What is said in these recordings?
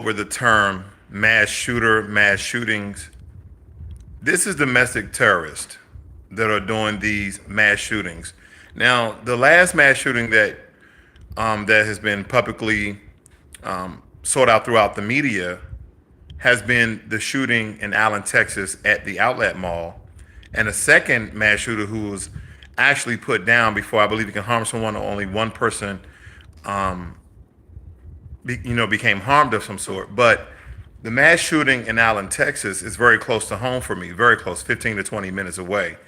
over the term mass shooter, mass shootings. This is domestic terrorists that are doing these mass shootings. Now, the last mass shooting that has been publicly sought out throughout the media has been the shooting in Allen, Texas, at the Outlet Mall, and a second mass shooter who was actually put down before I believe he can harm someone. Or only one person became harmed of some sort. But the mass shooting in Allen, Texas is very close to home for me, very close, 15 to 20 minutes away.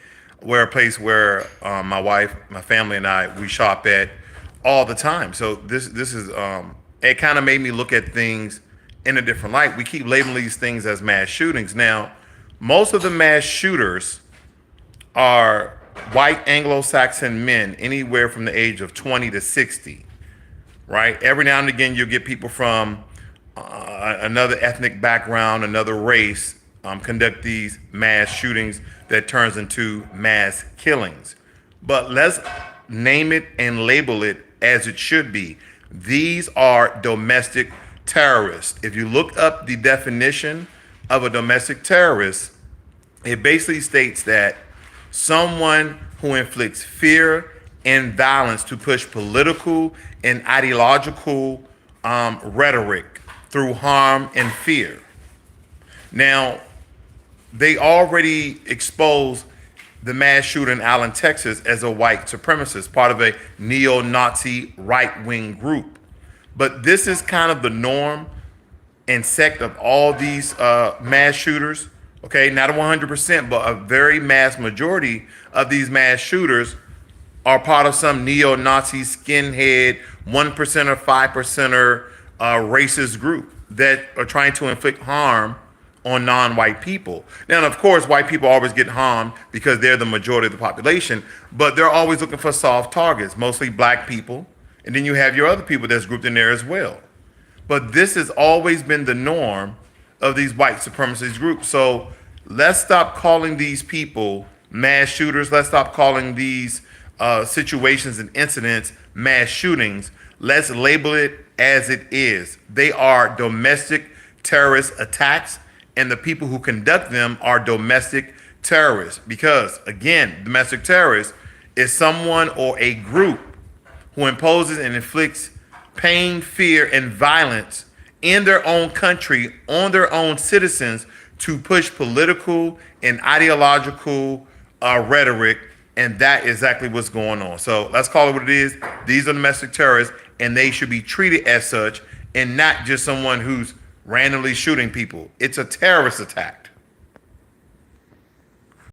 Where a place where my wife, my family, and we shop at all the time. So this is it kind of made me look at things in a different light. We keep labeling these things as mass shootings. Now, most of the mass shooters are white Anglo-Saxon men, anywhere from the age of 20 to 60. Right? Every now and again, you'll get people from another ethnic background, another race, conduct these mass shootings that turns into mass killings. But let's name it and label it as it should be. These are domestic terrorists. If you look up the definition of a domestic terrorist, it basically states that someone who inflicts fear and violence to push political and ideological rhetoric through harm and fear. Now, they already exposed the mass shooter in Allen, Texas as a white supremacist, part of a neo-Nazi right-wing group. But this is kind of the norm and sect of all these mass shooters. Okay, not a 100%, but a very mass majority of these mass shooters are part of some neo-Nazi skinhead 1% or 5%er racist group that are trying to inflict harm on non-white people. Now, of course, white people always get harmed because they're the majority of the population, but they're always looking for soft targets, mostly black people. And then you have your other people that's grouped in there as well. But this has always been the norm of these white supremacist groups. So let's stop calling these people mass shooters. Let's stop calling these situations and incidents mass shootings. Let's label it as it is. They are domestic terrorist attacks, and the people who conduct them are domestic terrorists. Because, again, domestic terrorist is someone or a group who imposes and inflicts pain, fear, and violence in their own country on their own citizens to push political and ideological rhetoric, and that is exactly what's going on. So let's call it what it is. These are domestic terrorists, and they should be treated as such, and not just someone who's randomly shooting people. It's a terrorist attack.